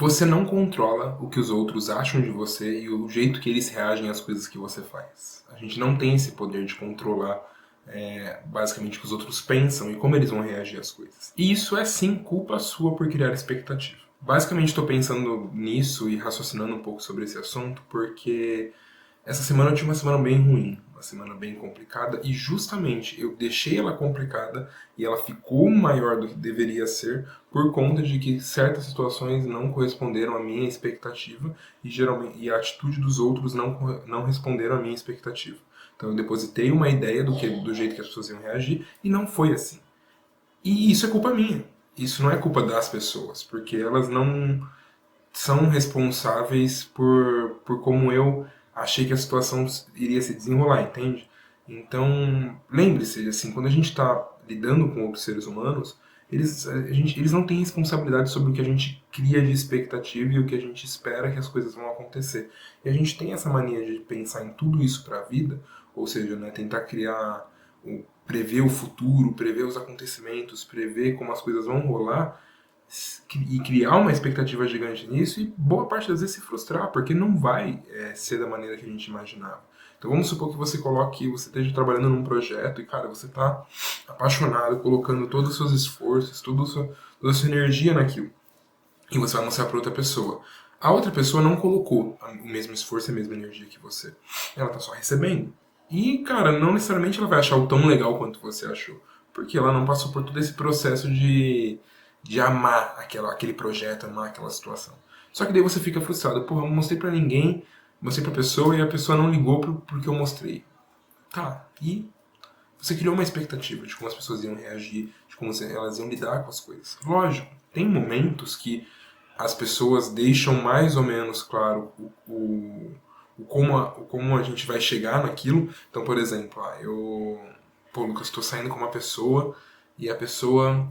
Você não controla o que os outros acham de você e o jeito que eles reagem às coisas que você faz. A gente não tem esse poder de controlar basicamente o que os outros pensam e como eles vão reagir às coisas. E isso é sim culpa sua por criar expectativa. Basicamente estou pensando nisso e raciocinando um pouco sobre esse assunto porque essa semana eu tive uma semana bem ruim, uma semana bem complicada, e justamente eu deixei ela complicada e ela ficou maior do que deveria ser por conta de que certas situações não corresponderam à minha expectativa e geralmente a atitude dos outros não responderam à minha expectativa. Então eu depositei uma ideia do jeito que as pessoas iam reagir e não foi assim. E isso é culpa minha. Isso não é culpa das pessoas, porque elas não são responsáveis por como eu achei que a situação iria se desenrolar, entende? Então, lembre-se, assim, quando a gente está lidando com outros seres humanos, eles não têm responsabilidade sobre o que a gente cria de expectativa e o que a gente espera que as coisas vão acontecer. E a gente tem essa mania de pensar em tudo isso para a vida, ou seja, né, tentar prever o futuro, prever os acontecimentos, prever como as coisas vão rolar, e criar uma expectativa gigante nisso e boa parte das vezes se frustrar, porque não vai ser da maneira que a gente imaginava. Então vamos supor que você esteja trabalhando num projeto e, cara, você está apaixonado, colocando todos os seus esforços, toda a sua energia naquilo. E você vai mostrar para outra pessoa. A outra pessoa não colocou o mesmo esforço e a mesma energia que você. Ela está só recebendo. E, cara, não necessariamente ela vai achar o tão legal quanto você achou. Porque ela não passou por todo esse processo de amar aquele projeto, amar aquela situação. Só que daí você fica frustrado. Porra, eu não mostrei pra ninguém, mostrei pra pessoa e a pessoa não ligou pro que eu mostrei. Tá, e você criou uma expectativa de como as pessoas iam reagir, de como elas iam lidar com as coisas. Lógico, tem momentos que as pessoas deixam mais ou menos claro o como a gente vai chegar naquilo. Então, por exemplo, pô, Lucas, estou saindo com uma pessoa e a pessoa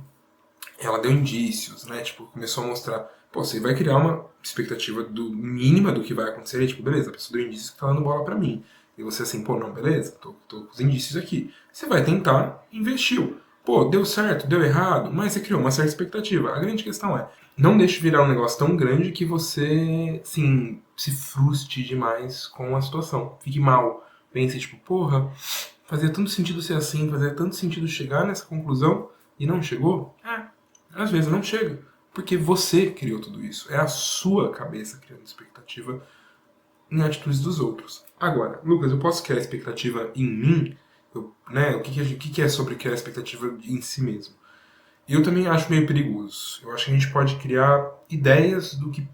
ela deu indícios, né? Tipo, começou a mostrar. Pô, você vai criar uma expectativa mínima do que vai acontecer. E, tipo, beleza, a pessoa deu indícios que tá dando bola pra mim. E você assim, pô, não, beleza, tô com os indícios aqui. Você vai tentar, investiu. Pô, deu certo, deu errado, mas você criou uma certa expectativa. A grande questão é, não deixe virar um negócio tão grande que você, assim, se frustre demais com a situação. Fique mal. Pense, tipo, porra, fazia tanto sentido ser assim, fazia tanto sentido chegar nessa conclusão e não chegou? Às vezes não chega. Porque você criou tudo isso. É a sua cabeça criando expectativa em atitudes dos outros. Agora, Lucas, eu posso criar expectativa em mim? Né, o que é sobre criar expectativa em si mesmo? Eu também acho meio perigoso. Eu acho que a gente pode criar ideias do que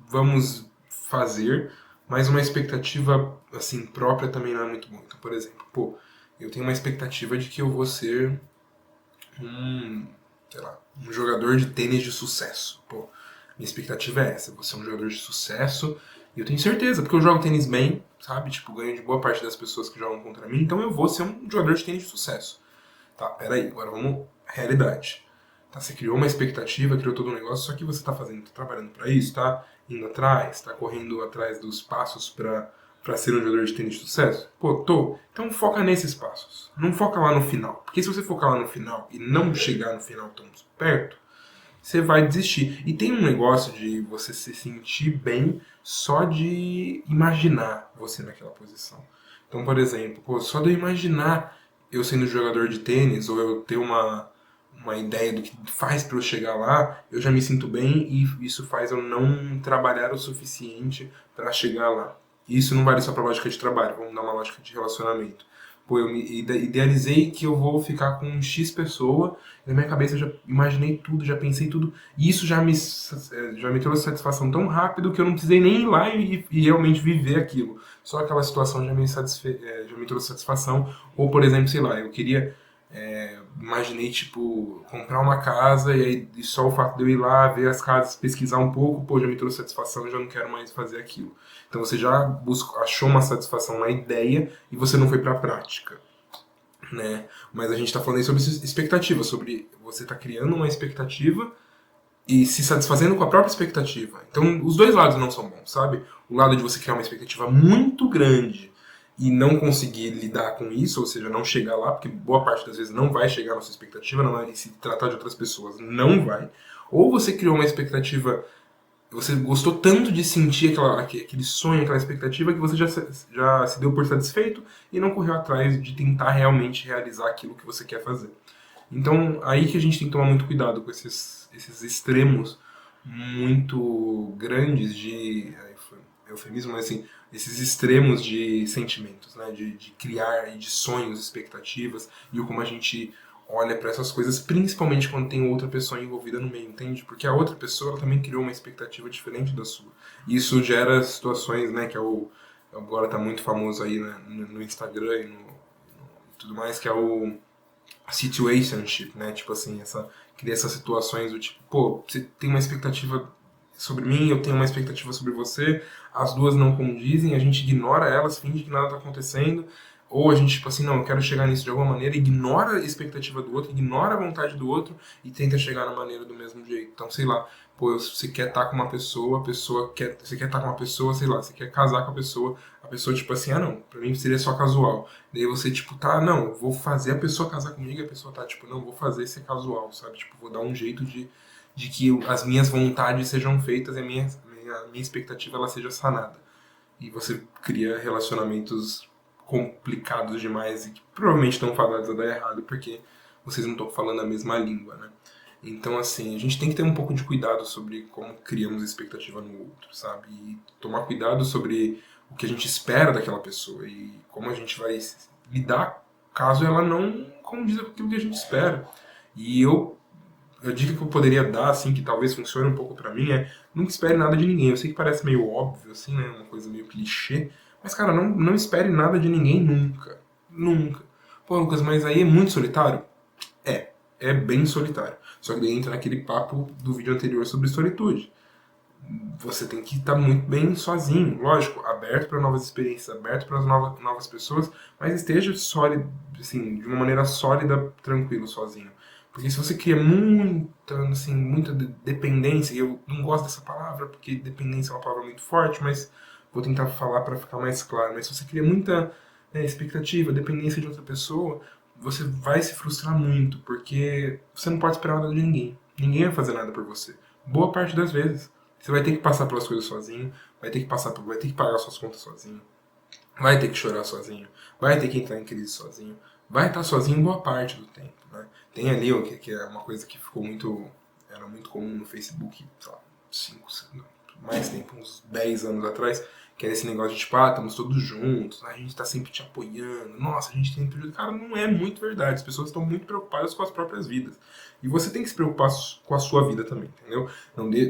vamos fazer, mas uma expectativa assim própria também não é muito bom. Então, por exemplo, pô, eu tenho uma expectativa de que eu vou ser um, sei lá, um jogador de tênis de sucesso. Pô, minha expectativa é essa, você é um jogador de sucesso, e eu tenho certeza, porque eu jogo tênis bem, sabe? Tipo, ganho de boa parte das pessoas que jogam contra mim, então eu vou ser um jogador de tênis de sucesso. Tá, peraí, agora vamos realidade. Tá, você criou uma expectativa, criou todo um negócio, só que você tá fazendo, tá trabalhando para isso, tá indo atrás, tá correndo atrás dos passos para ser um jogador de tênis de sucesso? Pô, tô. Então foca nesses passos. Não foca lá no final. Porque se você focar lá no final e não chegar no final tão perto, você vai desistir. E tem um negócio de você se sentir bem só de imaginar você naquela posição. Então, por exemplo, pô, só de eu imaginar eu sendo jogador de tênis ou eu ter uma ideia do que faz para eu chegar lá, eu já me sinto bem e isso faz eu não trabalhar o suficiente para chegar lá. E isso não vale só para lógica de trabalho, vamos dar uma lógica de relacionamento. Pô, eu me idealizei que eu vou ficar com X pessoa, na minha cabeça eu já imaginei tudo, já pensei tudo, e isso já me trouxe satisfação tão rápido que eu não precisei nem ir lá e realmente viver aquilo. Só aquela situação já me trouxe satisfação. Ou, por exemplo, sei lá, eu queria imaginei, tipo, comprar uma casa e só o fato de eu ir lá, ver as casas, pesquisar um pouco, pô, já me trouxe satisfação, eu já não quero mais fazer aquilo. Então você já achou uma satisfação na ideia e você não foi pra prática, né? Mas a gente tá falando aí sobre expectativa, sobre você tá criando uma expectativa e se satisfazendo com a própria expectativa. Então, os dois lados não são bons, sabe? O lado de você criar uma expectativa muito grande e não conseguir lidar com isso, ou seja, não chegar lá, porque boa parte das vezes não vai chegar na sua expectativa, não vai se tratar de outras pessoas, não vai. Ou você criou uma expectativa você gostou tanto de sentir aquele sonho, aquela expectativa, que você já se deu por satisfeito e não correu atrás de tentar realmente realizar aquilo que você quer fazer. Então, aí que a gente tem que tomar muito cuidado com esses extremos muito grandes de. Aí foi eufemismo, mas assim, esses extremos de sentimentos, né? De criar e de sonhos, expectativas, e o como a gente olha para essas coisas, principalmente quando tem outra pessoa envolvida no meio, entende? Porque a outra pessoa ela também criou uma expectativa diferente da sua. E isso gera situações, né? Que é agora tá muito famoso aí, né, no Instagram e tudo mais, que é o situationship, né? Tipo assim, cria essas situações do tipo, pô, você tem uma expectativa sobre mim, eu tenho uma expectativa sobre você, as duas não condizem, a gente ignora elas, finge que nada tá acontecendo, ou a gente, tipo assim, não, eu quero chegar nisso de alguma maneira, ignora a expectativa do outro, ignora a vontade do outro e tenta chegar na maneira do mesmo jeito. Então, sei lá, pô, você quer estar com uma pessoa, a pessoa quer, você quer estar com uma pessoa, sei lá, você quer casar com a pessoa, tipo assim, ah, não, pra mim seria só casual. Daí você, tipo, tá, não, eu vou fazer a pessoa casar comigo, e a pessoa tá, tipo, não, vou fazer ser casual, sabe? Tipo, vou dar um jeito de que as minhas vontades sejam feitas e a minha expectativa ela seja sanada. E você cria relacionamentos complicados demais e que provavelmente estão fadados a dar errado porque vocês não estão falando a mesma língua, né? Então, assim, a gente tem que ter um pouco de cuidado sobre como criamos expectativa no outro, sabe? E tomar cuidado sobre o que a gente espera daquela pessoa e como a gente vai lidar caso ela não condiza com aquilo que a gente espera. E a dica que eu poderia dar, assim, que talvez funcione um pouco pra mim é nunca espere nada de ninguém. Eu sei que parece meio óbvio, assim, né? Uma coisa meio clichê. Mas, cara, não espere nada de ninguém nunca. Nunca. Pô, Lucas, mas aí é muito solitário? É bem solitário. Só que daí entra naquele papo do vídeo anterior sobre solitude. Você tem que estar muito bem sozinho, lógico, aberto para novas experiências, aberto para novas pessoas, mas esteja sólido, assim, de uma maneira sólida, tranquilo, sozinho. Porque se você cria muita dependência, e eu não gosto dessa palavra, porque dependência é uma palavra muito forte, mas vou tentar falar para ficar mais claro. Mas se você cria muita expectativa, dependência de outra pessoa, você vai se frustrar muito, porque você não pode esperar nada de ninguém. Ninguém vai fazer nada por você. Boa parte das vezes. Você vai ter que passar pelas coisas sozinho, vai ter que pagar suas contas sozinho, vai ter que chorar sozinho, vai ter que entrar em crise sozinho, vai estar sozinho boa parte do tempo, né? Tem ali o que é uma coisa que era muito comum no Facebook, sei lá, 5, mais tempo, uns 10 anos atrás, que era esse negócio de tipo, ah, estamos todos juntos, a gente tá sempre te apoiando, nossa, a gente tem tudo. Cara, não é muito verdade, as pessoas estão muito preocupadas com as próprias vidas. E você tem que se preocupar com a sua vida também, entendeu?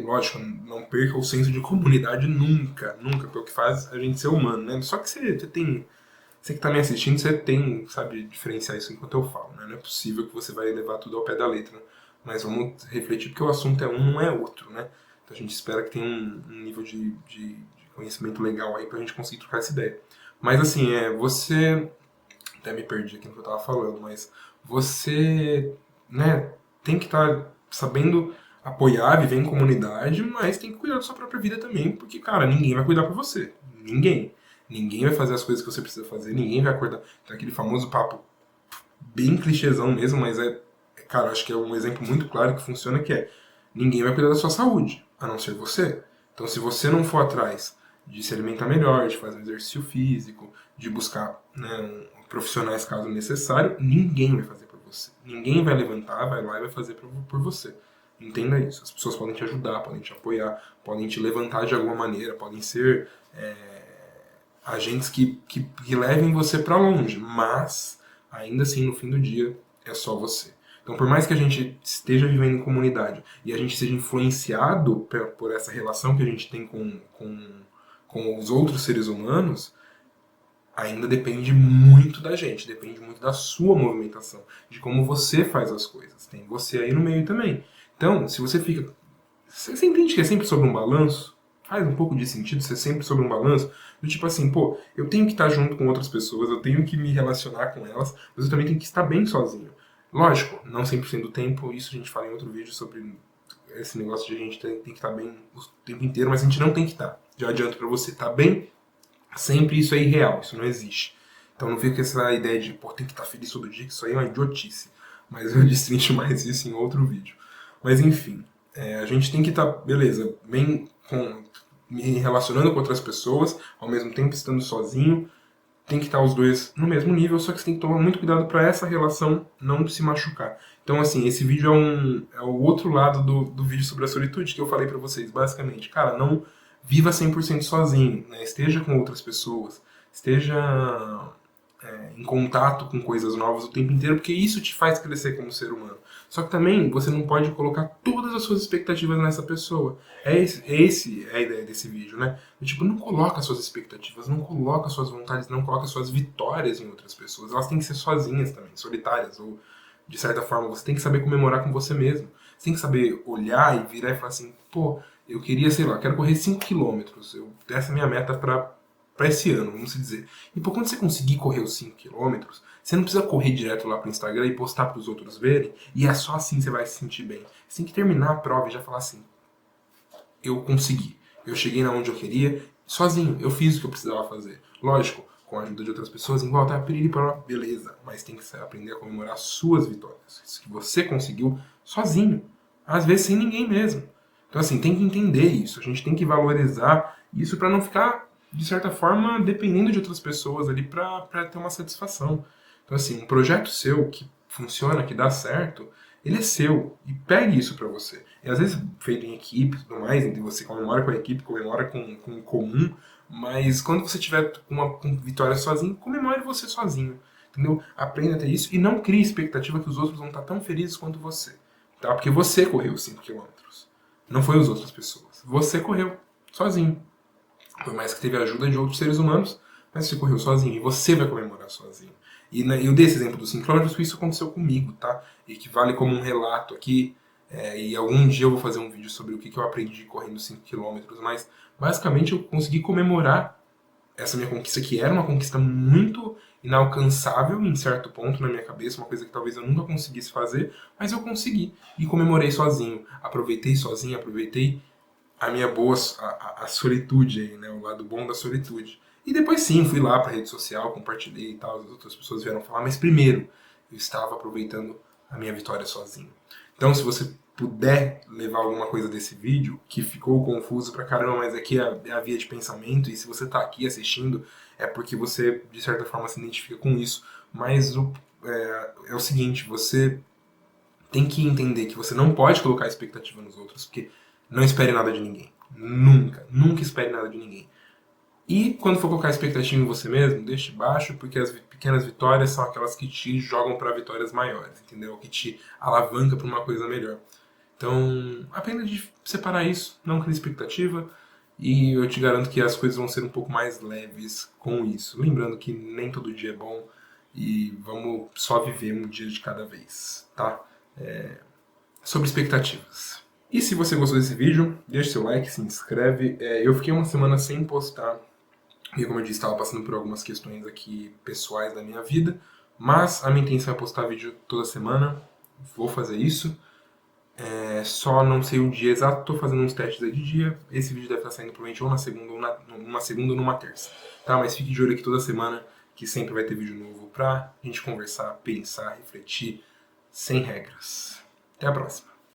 Lógico, não perca o senso de comunidade nunca, nunca, porque é o que faz a gente ser humano, né? Só que você que tá me assistindo, você tem, sabe, diferenciar isso enquanto eu falo, né? Não é possível que você vai levar tudo ao pé da letra, né? Mas vamos refletir, porque o assunto é um, não é outro, né? Então a gente espera que tenha um nível de conhecimento legal aí pra gente conseguir trocar essa ideia. Mas assim, você. Até me perdi aqui no que eu tava falando, mas você, né, tem que estar sabendo apoiar, viver em comunidade, mas tem que cuidar da sua própria vida também, porque, cara, ninguém vai cuidar por você. Ninguém. Ninguém vai fazer as coisas que você precisa fazer, ninguém vai acordar. Tem aquele famoso papo bem clichêzão mesmo, mas cara, acho que é um exemplo muito claro que funciona, que é ninguém vai cuidar da sua saúde, a não ser você. Então, se você não for atrás de se alimentar melhor, de fazer um exercício físico, de buscar, né, profissionais caso necessário, ninguém vai fazer por você. Ninguém vai levantar, vai lá e vai fazer por você. Entenda isso. As pessoas podem te ajudar, podem te apoiar, podem te levantar de alguma maneira, podem ser agentes que levem você para longe, mas ainda assim, no fim do dia, é só você. Então, por mais que a gente esteja vivendo em comunidade e a gente seja influenciado por essa relação que a gente tem com os outros seres humanos, ainda depende muito da gente, depende muito da sua movimentação, de como você faz as coisas. Tem você aí no meio também. Então, se você fica. Você entende que é sempre sobre um balanço? Faz um pouco de sentido ser sempre sobre um balanço? Do tipo assim, pô, eu tenho que estar junto com outras pessoas, eu tenho que me relacionar com elas, mas eu também tenho que estar bem sozinho. Lógico, não 100% do tempo, isso a gente fala em outro vídeo sobre esse negócio de a gente tem que estar bem o tempo inteiro, mas a gente não tem que estar. Já adianto pra você, estar bem sempre isso é irreal, isso não existe. Então não fica com essa ideia de, pô, tem que estar feliz todo dia, que isso aí é uma idiotice. Mas eu destrincho mais isso em outro vídeo. Mas enfim, a gente tem que estar, beleza, bem me relacionando com outras pessoas, ao mesmo tempo estando sozinho. Tem que estar os dois no mesmo nível, só que você tem que tomar muito cuidado para essa relação não se machucar. Então, assim, esse vídeo é o outro lado do vídeo sobre a solitude que eu falei para vocês, basicamente. Cara, não viva 100% sozinho, né? Esteja com outras pessoas, esteja em contato com coisas novas o tempo inteiro, porque isso te faz crescer como ser humano. Só que também você não pode colocar todas as suas expectativas nessa pessoa. É a ideia desse vídeo, né? Tipo, não coloca suas expectativas, não coloca suas vontades, não coloca suas vitórias em outras pessoas. Elas têm que ser sozinhas também, solitárias, ou de certa forma você tem que saber comemorar com você mesmo. Você tem que saber olhar e virar e falar assim, pô, eu queria, sei lá, quero correr 5 km. Essa é a minha meta para esse ano, vamos dizer. E por quando você conseguir correr os 5 km, você não precisa correr direto lá pro Instagram e postar para os outros verem, e é só assim que você vai se sentir bem. Você tem que terminar a prova e já falar assim, eu consegui, eu cheguei na onde eu queria, sozinho, eu fiz o que eu precisava fazer. Lógico, com a ajuda de outras pessoas, igual tá, piriri, beleza, mas tem que aprender a comemorar as suas vitórias, isso que você conseguiu sozinho, às vezes sem ninguém mesmo. Então assim, tem que entender isso, a gente tem que valorizar isso para não ficar, de certa forma, dependendo de outras pessoas ali para ter uma satisfação. Então assim, um projeto seu que funciona, que dá certo, ele é seu. E pegue isso pra você. E às vezes feito em equipe e tudo mais, então você comemora com a equipe, comemora com o comum, mas quando você tiver com vitória sozinho, comemore você sozinho. Entendeu? Aprenda a ter isso e não crie expectativa que os outros vão estar tão felizes quanto você. Tá? Porque você correu os 5 km. Não foi as outras pessoas. Você correu sozinho. Por mais que teve a ajuda de outros seres humanos, mas você correu sozinho e você vai comemorar sozinho. E eu dei esse exemplo dos 5 km porque isso aconteceu comigo, tá? E que vale como um relato aqui. E algum dia eu vou fazer um vídeo sobre o que eu aprendi correndo 5 km, mas basicamente eu consegui comemorar essa minha conquista, que era uma conquista muito inalcançável em certo ponto na minha cabeça, uma coisa que talvez eu nunca conseguisse fazer, mas eu consegui. E comemorei sozinho, aproveitei a minha boa, a solitude aí, né? O lado bom da solitude. E depois sim, fui lá pra rede social, compartilhei e tal, as outras pessoas vieram falar, mas primeiro, eu estava aproveitando a minha vitória sozinho. Então, se você puder levar alguma coisa desse vídeo, que ficou confuso pra caramba, mas aqui é a via de pensamento, e se você tá aqui assistindo, é porque você, de certa forma, se identifica com isso. Mas é o seguinte, você tem que entender que você não pode colocar expectativa nos outros, porque não espere nada de ninguém. Nunca, nunca espere nada de ninguém. E quando for colocar expectativa em você mesmo, deixe baixo, porque as pequenas vitórias são aquelas que te jogam para vitórias maiores, entendeu? Que te alavanca para uma coisa melhor. Então, aprenda de separar isso, não crie expectativa, e eu te garanto que as coisas vão ser um pouco mais leves com isso. Lembrando que nem todo dia é bom, e vamos só viver um dia de cada vez, tá? Sobre expectativas. E se você gostou desse vídeo, deixa seu like, se inscreve. Eu fiquei uma semana sem postar, e como eu disse, estava passando por algumas questões aqui pessoais da minha vida, mas a minha intenção é postar vídeo toda semana, vou fazer isso. Só não sei o dia exato, estou fazendo uns testes aí de dia. Esse vídeo deve estar saindo provavelmente ou na segunda, ou numa terça. Tá? Mas fique de olho aqui toda semana, que sempre vai ter vídeo novo pra gente conversar, pensar, refletir, sem regras. Até a próxima.